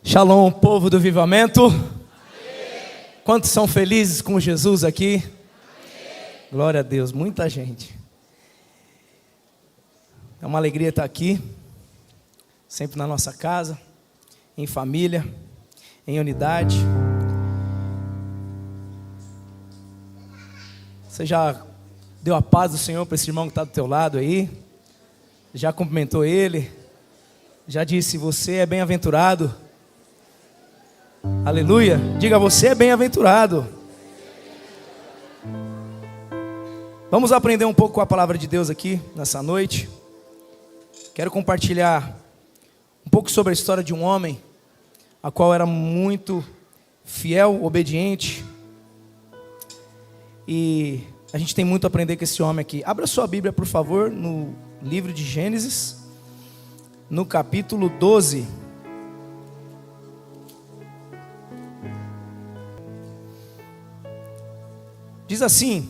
Shalom, povo do Avivamento. Amém. Quantos são felizes com Jesus aqui? Amém. Glória a Deus, muita gente. É uma alegria estar aqui, sempre na nossa casa, em família, em unidade. Você já deu a paz do Senhor para esse irmão que está do teu lado aí? Já cumprimentou ele? Já disse, você é bem-aventurado? Aleluia, diga, você é bem-aventurado. Vamos aprender um pouco com a palavra de Deus aqui, nessa noite. Quero compartilhar um pouco sobre a história de um homem, a qual era muito fiel, obediente. E a gente tem muito a aprender com esse homem aqui. Abra sua Bíblia, por favor, no livro de Gênesis, no capítulo 12. Diz assim,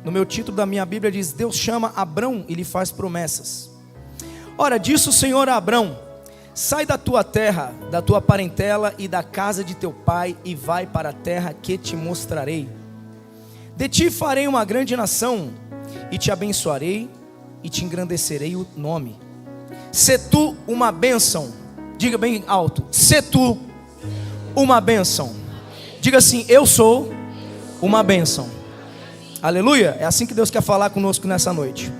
no meu título da minha Bíblia diz: Deus chama Abrão e lhe faz promessas. Ora, disse o Senhor a Abrão: sai da tua terra, da tua parentela e da casa de teu pai, e vai para a terra que te mostrarei. De ti farei uma grande nação, e te abençoarei, e te engrandecerei o nome. Sê tu uma bênção. Diga bem alto: sê tu uma bênção. Diga assim: eu sou uma bênção. Aleluia, é assim que Deus quer falar conosco nessa noite.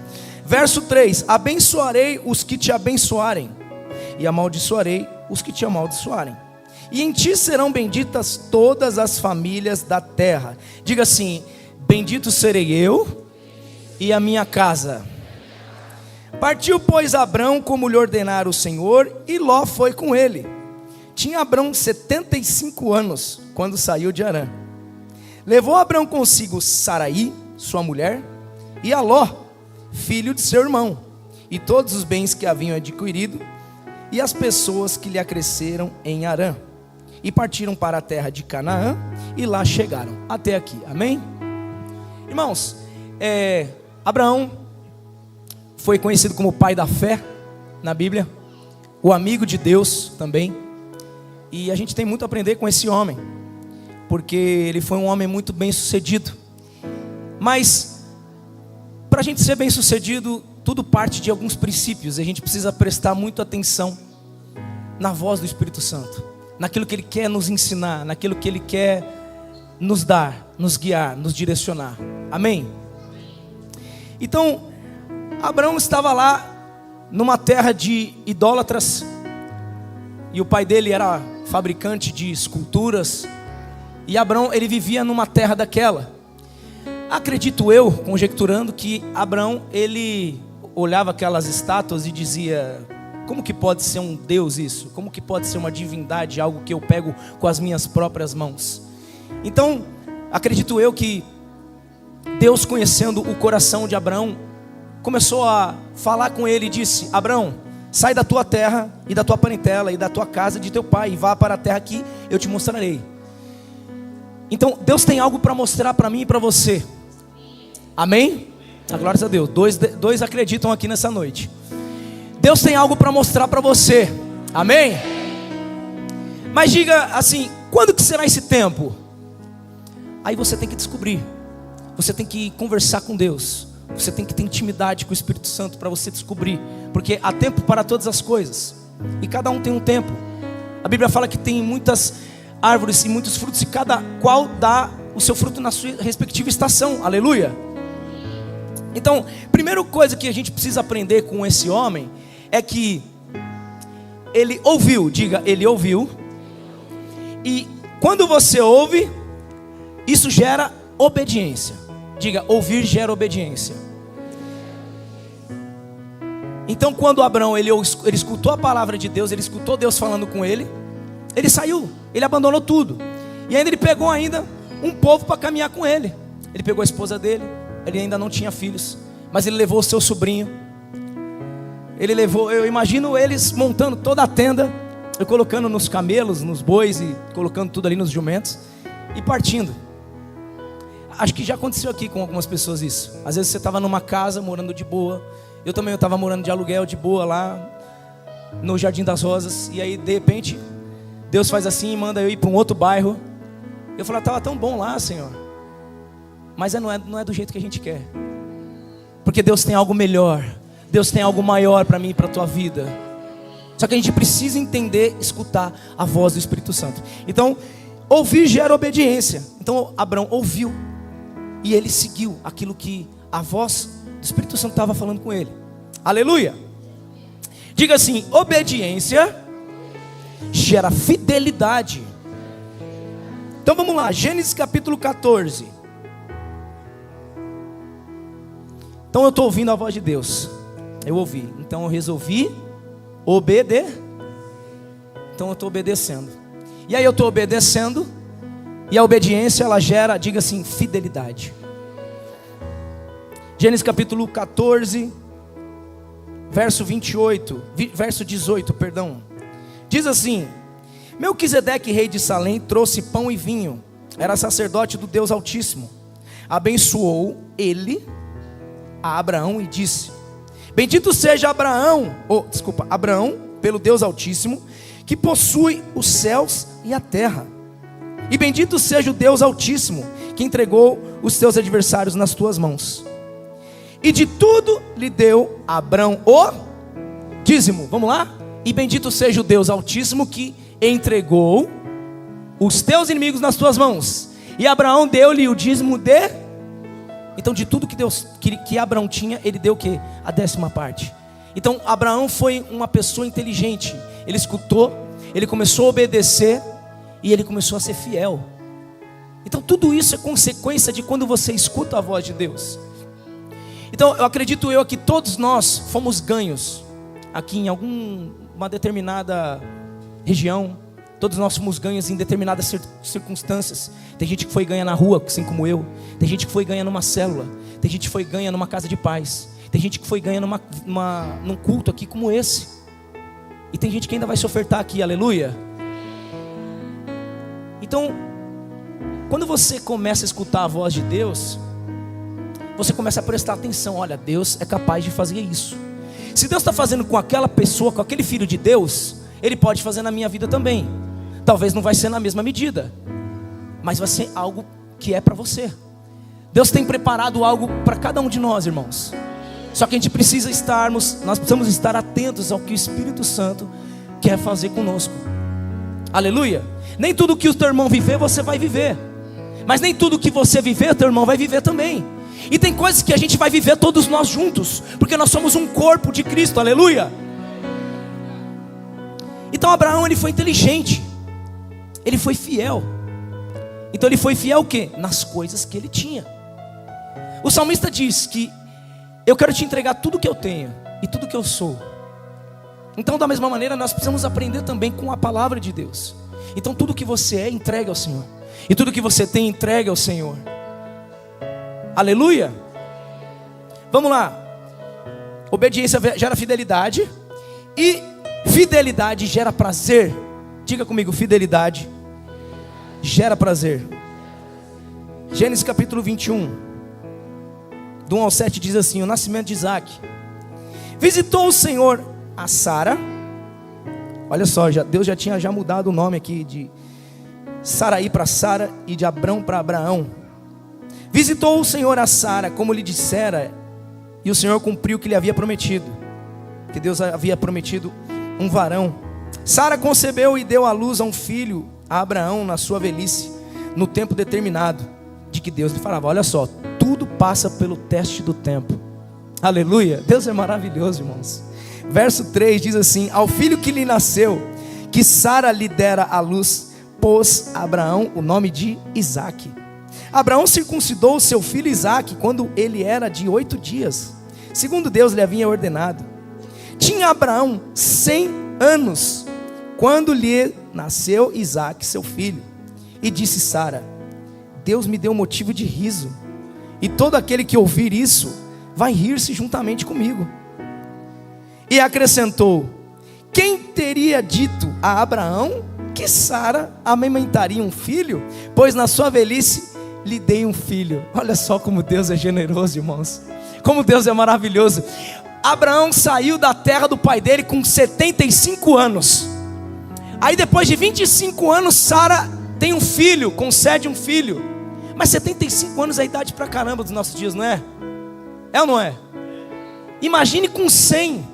Verso 3: abençoarei os que te abençoarem, e amaldiçoarei os que te amaldiçoarem. E em ti serão benditas todas as famílias da terra. Diga assim: bendito serei eu e a minha casa. Partiu, pois, Abrão como lhe ordenara o Senhor, e Ló foi com ele. Tinha Abrão 75 anos quando saiu de Harã. Levou Abrão consigo Saraí, sua mulher, e a Ló, filho de seu irmão, e todos os bens que haviam adquirido, e as pessoas que lhe acresceram em Harã. E partiram para a terra de Canaã, e lá chegaram. Até aqui, amém? Irmãos, Abraão foi conhecido como o pai da fé na Bíblia, o amigo de Deus também. E a gente tem muito a aprender com esse homem, porque ele foi um homem muito bem sucedido. Mas para a gente ser bem sucedido, tudo parte de alguns princípios. A gente precisa prestar muito atenção na voz do Espírito Santo, naquilo que Ele quer nos ensinar, naquilo que Ele quer nos dar, nos guiar, nos direcionar. Amém? Então, Abraão estava lá numa terra de idólatras, e o pai dele era fabricante de esculturas. E Abrão, ele vivia numa terra daquela. Acredito eu, conjecturando, que Abrão, ele olhava aquelas estátuas e dizia: como que pode ser um Deus isso? Como que pode ser uma divindade, algo que eu pego com as minhas próprias mãos? Então, acredito eu que Deus, conhecendo o coração de Abrão, começou a falar com ele e disse: Abrão, sai da tua terra e da tua parentela e da tua casa de teu pai, e vá para a terra que eu te mostrarei. Então Deus tem algo para mostrar para mim e para você. Amém? Glórias a Deus. Dois acreditam aqui nessa noite. Deus tem algo para mostrar para você. Amém? Mas diga assim: quando que será esse tempo? Aí você tem que descobrir. Você tem que conversar com Deus. Você tem que ter intimidade com o Espírito Santo para você descobrir. Porque há tempo para todas as coisas, e cada um tem um tempo. A Bíblia fala que tem muitas árvores e muitos frutos, e cada qual dá o seu fruto na sua respectiva estação. Aleluia. Então, primeira coisa que a gente precisa aprender com esse homem é que ele ouviu. Diga, ele ouviu. E quando você ouve, isso gera obediência. Diga, ouvir gera obediência. Então, quando Abrão ele escutou a palavra de Deus, ele escutou Deus falando com ele, ele saiu, ele abandonou tudo. E ainda ele pegou um povo para caminhar com ele. Ele pegou a esposa dele, ele ainda não tinha filhos, mas ele levou o seu sobrinho. Ele levou, eu imagino eles montando toda a tenda, e colocando nos camelos, nos bois, e colocando tudo ali nos jumentos, e partindo. Acho que já aconteceu aqui com algumas pessoas isso. Às vezes você estava numa casa morando de boa. Eu também estava morando de aluguel de boa lá no Jardim das Rosas. E aí de repente Deus faz assim e manda eu ir para um outro bairro. Eu falo, estava tão bom lá, Senhor. Mas não é do jeito que a gente quer. Porque Deus tem algo melhor. Deus tem algo maior para mim e para a tua vida. Só que a gente precisa entender, escutar a voz do Espírito Santo. Então, ouvir gera obediência. Então, Abraão ouviu. E ele seguiu aquilo que a voz do Espírito Santo estava falando com ele. Aleluia. Diga assim: obediência gera fidelidade. Então vamos lá, Gênesis capítulo 14. Então eu estou ouvindo a voz de Deus. Eu ouvi, então eu resolvi obedecer. Então eu estou obedecendo. E aí eu estou obedecendo. E a obediência ela gera, diga assim, fidelidade. Gênesis capítulo 14, verso 18, perdão. Diz assim: Melquisedeque, rei de Salém, trouxe pão e vinho. Era sacerdote do Deus Altíssimo. Abençoou ele a Abraão e disse: Bendito seja Abraão, pelo Deus Altíssimo, que possui os céus e a terra. E bendito seja o Deus Altíssimo, que entregou os teus adversários nas tuas mãos. E de tudo lhe deu Abraão o dízimo. Vamos lá? E bendito seja o Deus Altíssimo, que entregou os teus inimigos nas tuas mãos. E Abraão deu-lhe o dízimo de... Então de tudo que Abraão tinha, ele deu o quê? A 10ª parte. Então Abraão foi uma pessoa inteligente. Ele escutou, ele começou a obedecer e ele começou a ser fiel. Então tudo isso é consequência de quando você escuta a voz de Deus. Então eu acredito que todos nós fomos ganhos aqui em alguma determinada região. Todos nós fomos ganhos em determinadas circunstâncias. Tem gente que foi ganha na rua, assim como eu. Tem gente que foi ganha numa célula. Tem gente que foi ganha numa casa de paz. Tem gente que foi ganha num culto aqui como esse. E tem gente que ainda vai se ofertar aqui, aleluia. Então, quando você começa a escutar a voz de Deus, você começa a prestar atenção. Olha, Deus é capaz de fazer isso. Se Deus está fazendo com aquela pessoa, com aquele filho de Deus, Ele pode fazer na minha vida também. Talvez não vai ser na mesma medida, mas vai ser algo que é para você. Deus tem preparado algo para cada um de nós, irmãos. Só que nós precisamos estar atentos ao que o Espírito Santo quer fazer conosco. Aleluia. Nem tudo que o teu irmão viver, você vai viver. Mas nem tudo que você viver, o teu irmão vai viver também. E tem coisas que a gente vai viver todos nós juntos, porque nós somos um corpo de Cristo, aleluia. Então Abraão, ele foi inteligente, ele foi fiel. Então ele foi fiel o quê? Nas coisas que ele tinha. O salmista diz que eu quero te entregar tudo que eu tenho e tudo que eu sou. Então da mesma maneira nós precisamos aprender também com a palavra de Deus. Então tudo que você é, entregue ao Senhor. E tudo que você tem, entregue ao Senhor. Aleluia. Vamos lá. Obediência gera fidelidade. E fidelidade gera prazer. Diga comigo, fidelidade gera prazer. Gênesis capítulo 21, do 1 ao 7 diz assim: o nascimento de Isaac. Visitou o Senhor a Sara. Olha só, Deus já tinha mudado o nome aqui de Saraí para Sara e de Abrão para Abraão. Visitou o Senhor a Sara, como lhe dissera, e o Senhor cumpriu o que lhe havia prometido, que Deus havia prometido um varão. Sara concebeu e deu à luz a um filho a Abraão na sua velhice, no tempo determinado de que Deus lhe falava. Olha só, tudo passa pelo teste do tempo. Aleluia, Deus é maravilhoso, irmãos. Verso 3 diz assim: ao filho que lhe nasceu, que Sara lhe dera à luz, pôs a Abraão o nome de Isaque. Abraão circuncidou o seu filho Isaque quando ele era de 8 dias, segundo Deus lhe havia ordenado. Tinha Abraão 100 anos quando lhe nasceu Isaque, seu filho. E disse Sara: Deus me deu motivo de riso, e todo aquele que ouvir isso vai rir-se juntamente comigo. E acrescentou: quem teria dito a Abraão que Sara amamentaria um filho? Pois na sua velhice lhe dei um filho. Olha só como Deus é generoso, irmãos. Como Deus é maravilhoso. Abraão saiu da terra do pai dele com 75 anos. Aí depois de 25 anos, Sara tem um filho, concede um filho. Mas 75 anos é a idade pra caramba dos nossos dias, não é? É ou não é? Imagine com 100,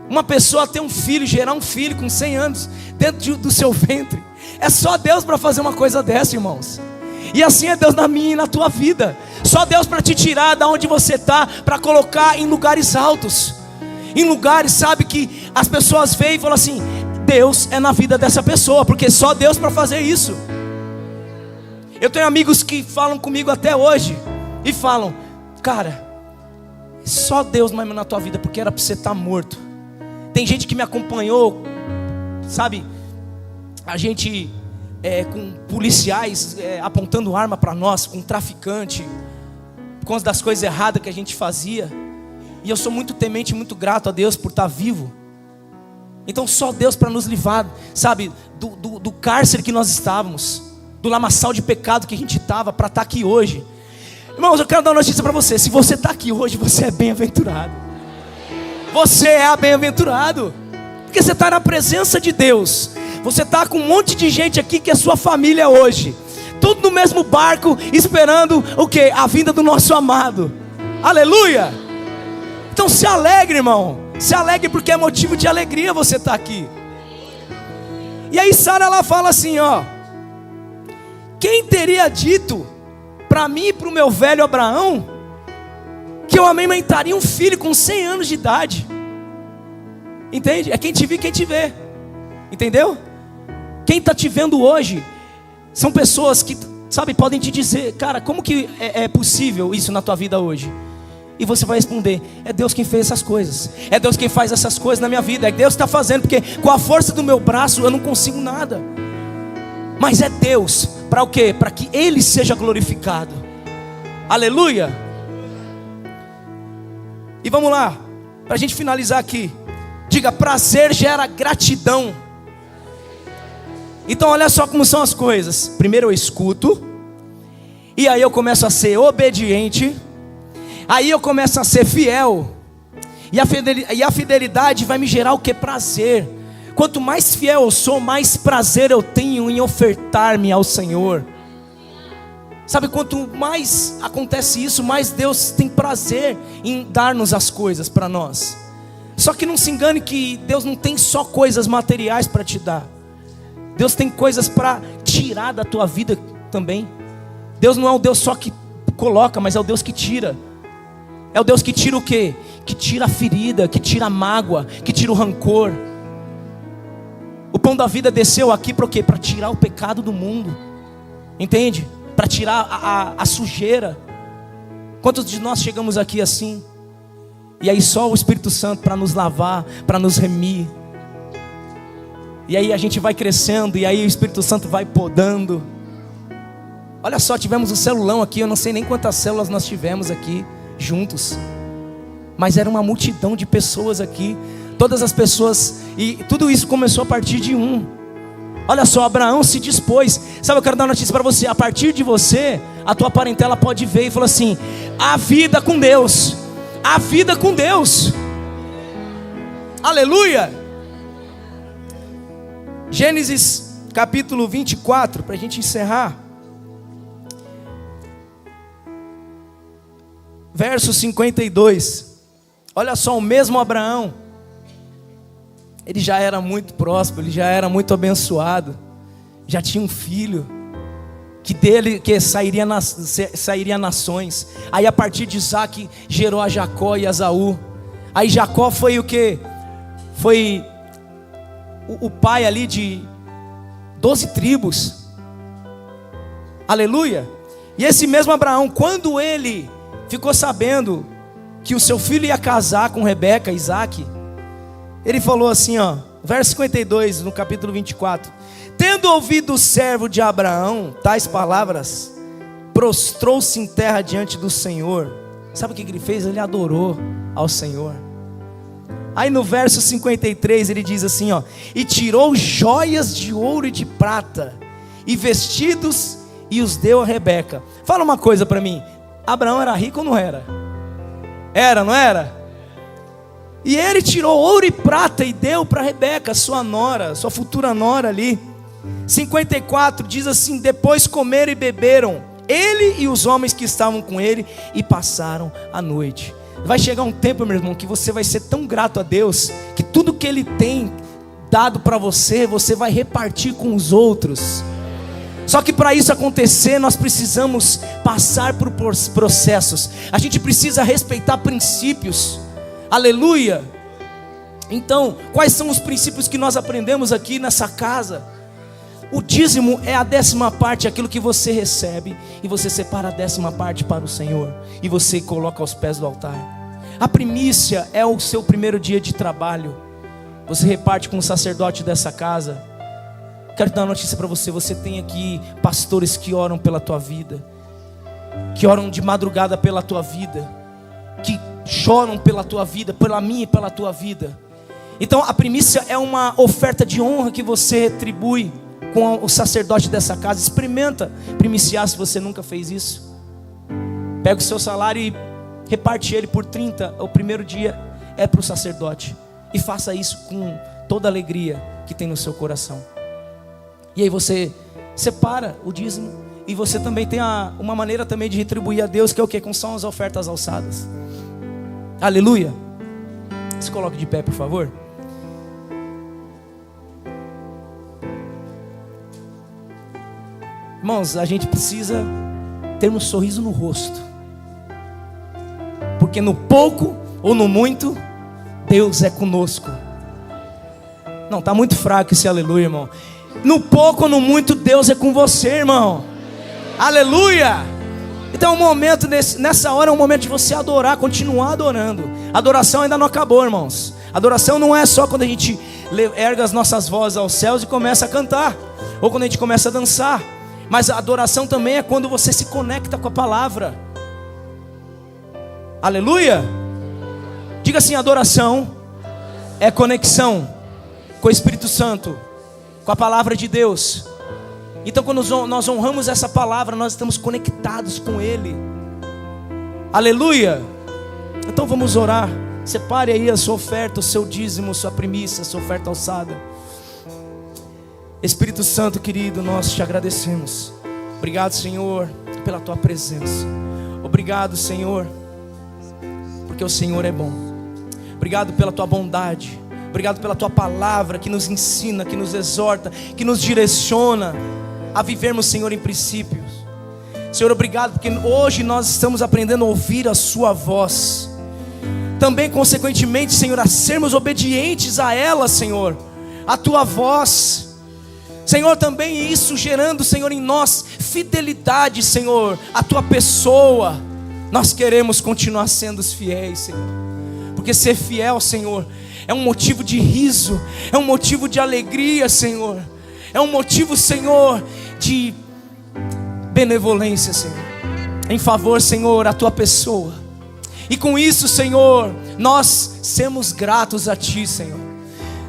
uma pessoa ter um filho, gerar um filho com 100 anos dentro do seu ventre. É só Deus para fazer uma coisa dessa, irmãos. E assim é Deus na minha e na tua vida. Só Deus para te tirar da onde você está, para colocar em lugares altos, em lugares, sabe, que as pessoas veem e falam assim: Deus é na vida dessa pessoa, porque só Deus para fazer isso. Eu tenho amigos que falam comigo até hoje e falam: cara, só Deus mesmo na tua vida, porque era para você estar morto. Tem gente que me acompanhou, sabe, a gente com policiais apontando arma para nós, com traficante, por causa das coisas erradas que a gente fazia. E eu sou muito temente e muito grato a Deus por estar vivo. Então só Deus para nos livrar, sabe, do cárcere que nós estávamos, do lamaçal de pecado que a gente estava, para estar aqui hoje. Irmãos, eu quero dar uma notícia para você: se você está aqui hoje, você é bem-aventurado. Você é bem-aventurado, porque você está na presença de Deus. Você está com um monte de gente aqui que é sua família hoje, tudo no mesmo barco, esperando o quê? A vinda do nosso amado. Aleluia! Então se alegre, irmão. Se alegre, porque é motivo de alegria você estar aqui. E aí Sara, ela fala assim, ó: quem teria dito para mim e para o meu velho Abraão que eu amamentaria um filho com 100 anos de idade? Entende? É quem te viu, quem te vê. Entendeu? Quem está te vendo hoje são pessoas que, sabe, podem te dizer: cara, como que é possível isso na tua vida hoje? E você vai responder: é Deus quem fez essas coisas. É Deus quem faz essas coisas na minha vida. É Deus que está fazendo, porque com a força do meu braço eu não consigo nada. Mas é Deus, para o quê? Para que Ele seja glorificado. Aleluia. E vamos lá, para a gente finalizar aqui. Diga: prazer gera gratidão. Então olha só como são as coisas. Primeiro eu escuto, e aí eu começo a ser obediente, aí eu começo a ser fiel, e a fidelidade vai me gerar o que? Prazer. Quanto mais fiel eu sou, mais prazer eu tenho em ofertar-me ao Senhor. Sabe, quanto mais acontece isso, mais Deus tem prazer em dar-nos as coisas para nós. Só que não se engane que Deus não tem só coisas materiais para te dar. Deus tem coisas para tirar da tua vida também. Deus não é o Deus só que coloca, mas é o Deus que tira. É o Deus que tira o quê? Que tira a ferida, que tira a mágoa, que tira o rancor. O pão da vida desceu aqui para o quê? Para tirar o pecado do mundo. Entende? Para tirar a sujeira. Quantos de nós chegamos aqui assim? E aí só o Espírito Santo para nos lavar, para nos remir. E aí a gente vai crescendo, e aí o Espírito Santo vai podando. Olha só, tivemos um celulão aqui, eu não sei nem quantas células nós tivemos aqui juntos. Mas era uma multidão de pessoas aqui. Todas as pessoas, e tudo isso começou a partir de um. Olha só, Abraão se dispôs. Sabe, eu quero dar uma notícia para você. A partir de você, a tua parentela pode ver e falar assim: a vida com Deus. A vida com Deus. Aleluia. Gênesis capítulo 24, para a gente encerrar. Verso 52. Olha só, o mesmo Abraão, ele já era muito próspero, ele já era muito abençoado, já tinha um filho, que dele sairia nações. Aí a partir de Isaac gerou a Jacó e a Esaú. Aí Jacó foi o que? Foi o pai ali de 12 tribos. Aleluia. E esse mesmo Abraão, quando ele ficou sabendo que o seu filho ia casar com Rebeca, Isaac, ele falou assim, ó, verso 52 no capítulo 24: tendo ouvido o servo de Abraão tais palavras, prostrou-se em terra diante do Senhor. Sabe o que ele fez? Ele adorou ao Senhor. Aí no verso 53 ele diz assim, ó: e tirou joias de ouro e de prata, e vestidos, e os deu a Rebeca. Fala uma coisa para mim: Abraão era rico ou não era? Era, não era? E ele tirou ouro e prata e deu para Rebeca, sua nora, sua futura nora ali. 54 diz assim: depois comeram e beberam, ele e os homens que estavam com ele, e passaram a noite. Vai chegar um tempo, meu irmão, que você vai ser tão grato a Deus, que tudo que Ele tem dado para você, você vai repartir com os outros. Só que para isso acontecer, nós precisamos passar por processos. A gente precisa respeitar princípios. Aleluia. Então, quais são os princípios que nós aprendemos aqui nessa casa? O dízimo é a 10ª parte, aquilo que você recebe, e você separa a 10ª parte para o Senhor, e você coloca aos pés do altar. A primícia é o seu primeiro dia de trabalho. Você reparte com o sacerdote dessa casa. Quero dar uma notícia para você. Você tem aqui pastores que oram pela tua vida, que oram de madrugada pela tua vida, que choram pela tua vida, pela minha e pela tua vida. Então a primícia é uma oferta de honra que você retribui com o sacerdote dessa casa. Experimenta primiciar se você nunca fez isso. Pega o seu salário e reparte ele por 30. O primeiro dia é para o sacerdote. E faça isso com toda a alegria que tem no seu coração. E aí você separa o dízimo. E você também tem uma maneira também de retribuir a Deus, que é o que? São as ofertas alçadas. Aleluia. Se coloque de pé, por favor. Irmãos, a gente precisa ter um sorriso no rosto, porque no pouco ou no muito, Deus é conosco. Não, está muito fraco esse aleluia, irmão. No pouco ou no muito, Deus é com você, irmão. Aleluia. Então, nessa hora é um momento de você adorar, continuar adorando. A adoração ainda não acabou, irmãos. A adoração não é só quando a gente erga as nossas vozes aos céus e começa a cantar, ou quando a gente começa a dançar. Mas a adoração também é quando você se conecta com a palavra. Aleluia. Diga assim: adoração é conexão com o Espírito Santo, com a palavra de Deus. Então quando nós honramos essa palavra, nós estamos conectados com Ele. Aleluia. Então vamos orar. Separe aí a sua oferta, o seu dízimo, a sua primícia, a sua oferta alçada. Espírito Santo querido, nós te agradecemos. Obrigado, Senhor, pela tua presença. Obrigado, Senhor, porque o Senhor é bom. Obrigado pela tua bondade. Obrigado pela tua palavra que nos ensina, que nos exorta, que nos direciona a vivermos, Senhor, em princípios. Senhor, obrigado porque hoje nós estamos aprendendo a ouvir a sua voz. Também, consequentemente, Senhor, a sermos obedientes a ela, Senhor, a tua voz. Senhor, também isso gerando, Senhor, em nós fidelidade, Senhor, a tua pessoa. Nós queremos continuar sendo os fiéis, Senhor, porque ser fiel, Senhor, é um motivo de riso, é um motivo de alegria, Senhor, é um motivo, Senhor, de benevolência, Senhor, em favor, Senhor, a tua pessoa. E com isso, Senhor, nós sermos gratos a ti, Senhor.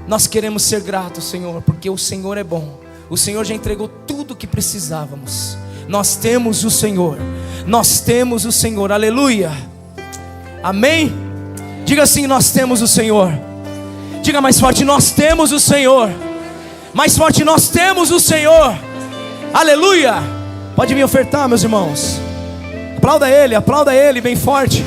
Nós queremos ser gratos, Senhor, porque o Senhor é bom. O Senhor já entregou tudo o que precisávamos. Nós temos o Senhor. Nós temos o Senhor. Aleluia. Amém? Diga assim: nós temos o Senhor. Diga mais forte: nós temos o Senhor. Mais forte: nós temos o Senhor. Aleluia. Pode vir ofertar, meus irmãos. Aplauda Ele bem forte.